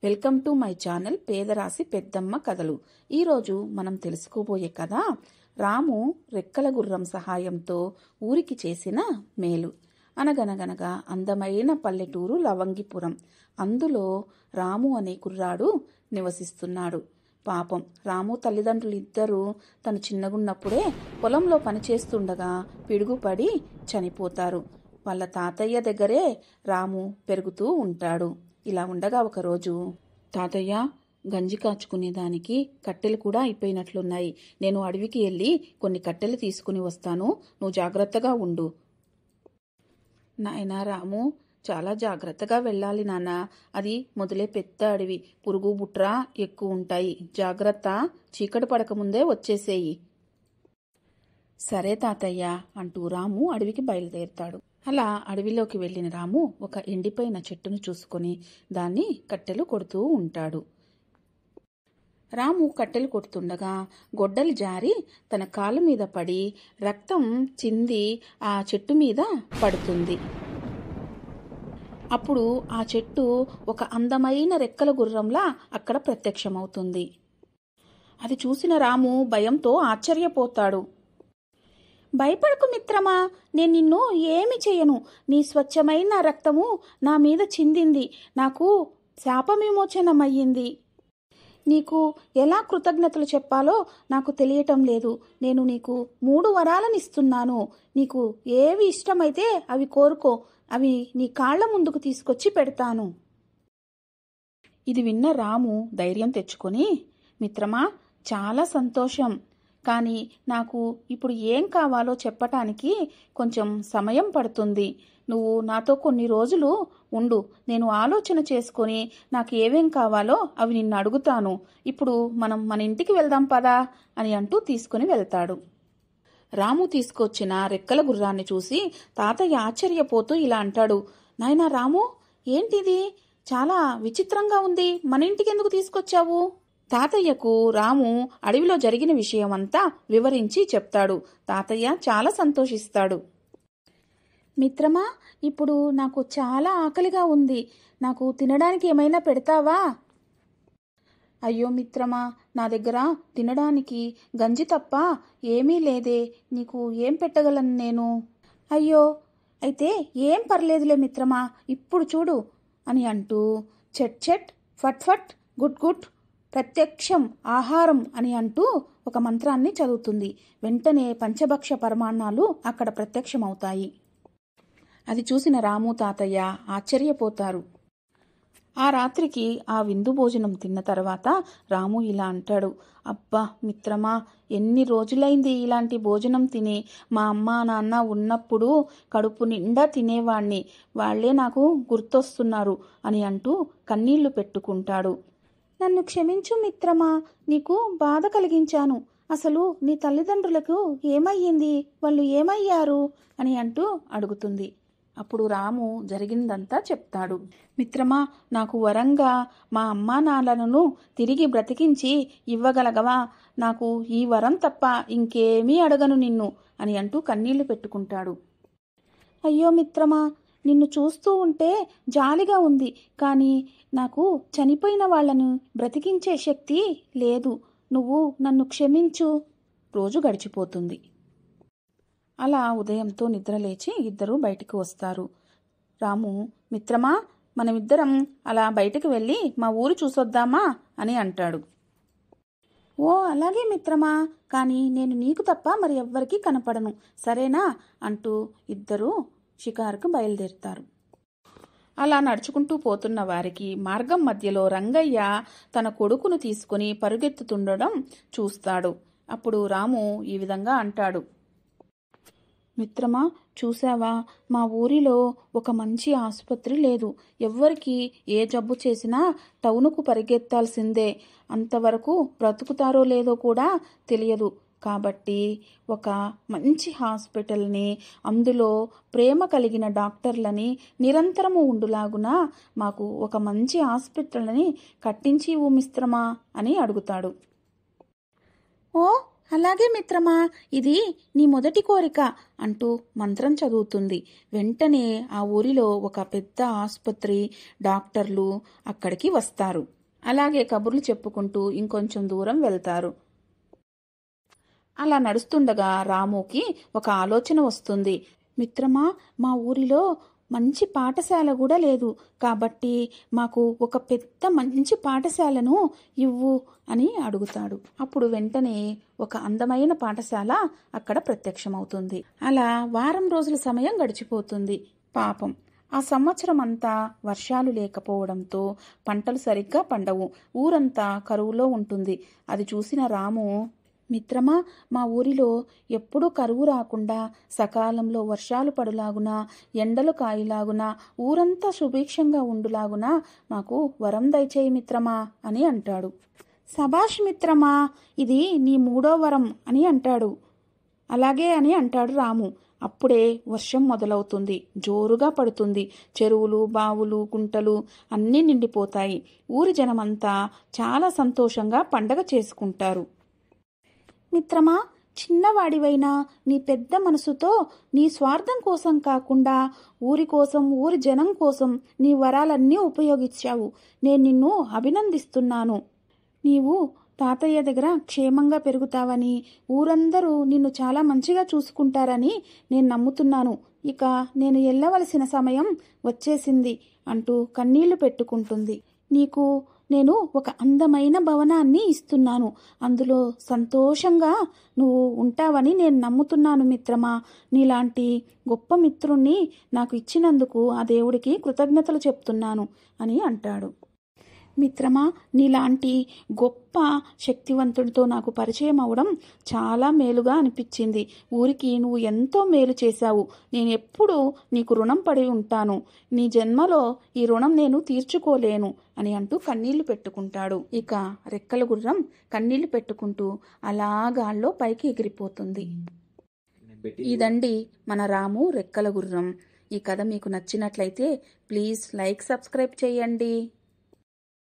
Welcome to my channel పేదరాశి పెద్దమ్మ కథలు. ఈరోజు మనం తెలుసుకోబోయే కథ రాము రెక్కల గుర్రం సహాయంతో ఊరికి చేసిన మేలు. అనగనగనగా అందమైన పల్లెటూరు లవంగిపురం. అందులో రాము అనే కుర్రాడు నివసిస్తున్నాడు. పాపం రాము తల్లిదండ్రులు ఇద్దరూ తను చిన్నగున్నప్పుడే పొలంలో పనిచేస్తుండగా పిడుగుపడి చనిపోతారు. వాళ్ళ తాతయ్య దగ్గరే రాము పెరుగుతూ ఉంటాడు. ఇలా ఉండగా ఒకరోజు, తాతయ్య, గంజి కాచుకునేదానికి కట్టెలు కూడా అయిపోయినట్లున్నాయి. నేను అడవికి వెళ్ళి కొన్ని కట్టెలు తీసుకుని వస్తాను, నువ్వు జాగ్రత్తగా ఉండు. నాయనా రాము, చాలా జాగ్రత్తగా వెళ్ళాలి నాన్న. అది మొదలే పెద్ద అడవి, పురుగు బుట్రా ఎక్కువ ఉంటాయి. జాగ్రత్త, చీకటి పడకముందే వచ్చేసేయి. సరే తాతయ్య అంటూ రాము అడవికి బయలుదేరుతాడు. అలా అడవిలోకి వెళ్ళిన రాము ఒక ఎండిపోయిన చెట్టును చూసుకొని దాన్ని కట్టెలు కొడుతూ ఉంటాడు. రాము కట్టెలు కొడుతుండగా గొడ్డలి జారి తన కాళ్ళ మీద పడి రక్తం చింది ఆ చెట్టు మీద పడుతుంది. అప్పుడు ఆ చెట్టు ఒక అందమైన రెక్కల గుర్రంలా అక్కడ ప్రత్యక్షమవుతుంది. అది చూసిన రాము భయంతో ఆశ్చర్యపోతాడు. భయపడకు మిత్రమా, నేను నిన్ను ఏమి చేయను. నీ స్వచ్ఛమైన రక్తము నా మీద చిందింది. నాకు శాప విమోచనమయ్యింది. నీకు ఎలా కృతజ్ఞతలు చెప్పాలో నాకు తెలియటం లేదు. నేను నీకు 3 వరాలనిస్తున్నాను. నీకు ఏవి ఇష్టమైతే అవి కోరుకో. అవి నీ కాళ్ల ముందుకు తీసుకొచ్చి పెడతాను. ఇది విన్న రాము ధైర్యం తెచ్చుకొని, మిత్రమా, చాలా సంతోషం. కానీ నాకు ఇప్పుడు ఏం కావాలో చెప్పటానికి కొంచెం సమయం పడుతుంది. నువ్వు నాతో కొన్ని రోజులు ఉండు. నేను ఆలోచన చేసుకొని నాకు ఏమేం కావాలో అవి నిన్ను అడుగుతాను. ఇప్పుడు మనం మన ఇంటికి వెళ్దాం పదా అని అంటూ తీసుకుని వెళ్తాడు. రాము తీసుకొచ్చిన రెక్కల గుర్రాన్ని చూసి తాతయ్య ఆశ్చర్యపోతూ ఇలా అంటాడు. నాయనా రాము, ఏంటిది? చాలా విచిత్రంగా ఉంది. మన ఇంటికి ఎందుకు తీసుకొచ్చావు? తాతయ్యకు రాము అడవిలో జరిగిన విషయమంతా వివరించి చెప్తాడు. తాతయ్య చాలా సంతోషిస్తాడు. మిత్రమా, ఇప్పుడు నాకు చాలా ఆకలిగా ఉంది. నాకు తినడానికి ఏమైనా పెడతావా? అయ్యో మిత్రమా, నా దగ్గర తినడానికి గంజి తప్ప ఏమీ లేదే. నీకు ఏం పెట్టగలను నేను? అయ్యో, అయితే ఏం పర్లేదులే మిత్రమా, ఇప్పుడు చూడు అని అంటూ చెట్ చెట్ ఫట్ ఫట్ గుట్ గుట్ ప్రత్యక్షం ఆహారం అని అంటూ ఒక మంత్రాన్ని చదువుతుంది. వెంటనే పంచభక్ష పరమాన్నాలు అక్కడ ప్రత్యక్షమవుతాయి. అది చూసిన రాము తాతయ్య ఆశ్చర్యపోతారు. ఆ రాత్రికి ఆ విందు భోజనం తిన్న తర్వాత రాము ఇలా అంటాడు. అబ్బా మిత్రమా, ఎన్ని రోజులైంది ఇలాంటి భోజనం తిని. మా అమ్మ నాన్న ఉన్నప్పుడు కడుపు నిండా తినేవాణ్ణి. వాళ్లే నాకు గుర్తొస్తున్నారు అని అంటూ కన్నీళ్లు పెట్టుకుంటాడు. నన్ను క్షమించు మిత్రమా, నీకు బాధ కలిగించాను. అసలు నీ తల్లిదండ్రులకు ఏమయ్యింది? వాళ్ళు ఏమయ్యారు అని అంటూ అడుగుతుంది. అప్పుడు రాము జరిగిందంతా చెప్తాడు. మిత్రమా, నాకు వరంగా మా అమ్మా నాన్నలను తిరిగి బ్రతికించి ఇవ్వగలగవా? నాకు ఈ వరం తప్ప ఇంకేమీ అడగను నిన్ను అని అంటూ కన్నీళ్లు పెట్టుకుంటాడు. అయ్యో మిత్రమా, నిన్ను చూస్తూ ఉంటే జాలిగా ఉంది. కానీ నాకు చనిపోయిన వాళ్లను బ్రతికించే శక్తి లేదు. నువ్వు నన్ను క్షమించు. రోజు గడిచిపోతుంది. అలా ఉదయంతో నిద్రలేచి ఇద్దరూ బయటికి వస్తారు. రాము, మిత్రమా, మనమిద్దరం అలా బయటికి వెళ్ళి మా ఊరు చూసొద్దామా అని అంటాడు. ఓ అలాగే మిత్రమా, కానీ నేను నీకు తప్ప మరి ఎవ్వరికీ కనపడను, సరేనా అంటూ ఇద్దరూ షికారుకు బయలుదేరుతారు. అలా నడుచుకుంటూ పోతున్న వారికి మార్గం మధ్యలో రంగయ్య తన కొడుకును తీసుకుని పరుగెత్తుతుండడం చూస్తాడు. అప్పుడు రాము ఈ విధంగా అంటాడు. మిత్రమా, చూసావా, మా ఊరిలో ఒక మంచి ఆసుపత్రి లేదు. ఎవ్వరికి ఏ జబ్బు చేసినా టౌనుకు పరిగెత్తాల్సిందే. అంతవరకు బ్రతుకుతారో లేదో కూడా తెలియదు. కాబట్టి ఒక మంచి హాస్పిటల్ని, అందులో ప్రేమ కలిగిన డాక్టర్లని నిరంతరము ఉండులాగున మాకు ఒక మంచి హాస్పిటల్ని కట్టించి ఇవ్వు మిత్రమా అని అడుగుతాడు. ఓ అలాగే మిత్రమా, ఇది నీ మొదటి కోరిక అంటూ మంత్రం చదువుతుంది. వెంటనే ఆ ఊరిలో ఒక పెద్ద ఆసుపత్రి, డాక్టర్లు అక్కడికి వస్తారు. అలాగే కబుర్లు చెప్పుకుంటూ ఇంకొంచెం దూరం వెళ్తారు. అలా నడుస్తుండగా రాముకి ఒక ఆలోచన వస్తుంది. మిత్రమా, మా ఊరిలో మంచి పాఠశాల కూడా లేదు, కాబట్టి మాకు ఒక పెద్ద మంచి పాఠశాలను ఇవ్వు అని అడుగుతాడు. అప్పుడు వెంటనే ఒక అందమైన పాఠశాల అక్కడ ప్రత్యక్షమవుతుంది. అలా వారం రోజుల సమయం గడిచిపోతుంది. పాపం ఆ సంవత్సరం అంతా వర్షాలు లేకపోవడంతో పంటలు సరిగ్గా పండవు. ఊరంతా కరువులో ఉంటుంది. అది చూసిన రాము, మిత్రమా, మా ఊరిలో ఎప్పుడూ కరువు రాకుండా సకాలంలో వర్షాలు పడులాగున, ఎండలు కాయలాగున, ఊరంతా సుభిక్షంగా ఉండులాగున మాకు వరం దయచేయి మిత్రమా అని అంటాడు. సభాష్ మిత్రమా, ఇది నీ 3వ వరం అని అంటాడు. అలాగే అని అంటాడు రాము. అప్పుడే వర్షం మొదలవుతుంది. జోరుగా పడుతుంది. చెరువులు, బావులు, గుంటలు అన్నీ నిండిపోతాయి. ఊరి జనమంతా చాలా సంతోషంగా పండగ చేసుకుంటారు. మిత్రమా, చిన్నవాడివైనా నీ పెద్ద మనసుతో నీ స్వార్థం కోసం కాకుండా ఊరి కోసం, ఊరి జనం కోసం నీ వరాలన్నీ ఉపయోగించావు. నేను నిన్ను అభినందిస్తున్నాను. నీవు తాతయ్య దగ్గర క్షేమంగా పెరుగుతావని, ఊరందరూ నిన్ను చాలా మంచిగా చూసుకుంటారని నేను నమ్ముతున్నాను. ఇక నేను వెళ్ళవలసిన సమయం వచ్చేసింది అంటూ కన్నీళ్లు పెట్టుకుంటుంది. నీకు నేను ఒక అందమైన భవనాన్ని ఇస్తున్నాను. అందులో సంతోషంగా నువ్వు ఉంటావని నేను నమ్ముతున్నాను మిత్రమా. నీలాంటి గొప్ప మిత్రుణ్ణి నాకు ఇచ్చినందుకు ఆ దేవుడికి కృతజ్ఞతలు చెప్తున్నాను అని అంటాడు. మిత్రమా, నీలాంటి గొప్ప శక్తివంతుడితో నాకు పరిచయం అవడం చాలా మేలుగా అనిపించింది. ఊరికి నువ్వు ఎంతో మేలు చేశావు. నేను ఎప్పుడూ నీకు రుణం పడి ఉంటాను. నీ జన్మలో ఈ రుణం నేను తీర్చుకోలేను అని అంటూ కన్నీళ్లు పెట్టుకుంటాడు. ఇక రెక్కల గుర్రం కన్నీళ్లు పెట్టుకుంటూ అలా గాల్లో పైకి ఎగిరిపోతుంది. ఇదండి మన రాము రెక్కల గుర్రం. ఈ కథ మీకు నచ్చినట్లయితే ప్లీజ్ లైక్, సబ్స్క్రైబ్ చేయండి.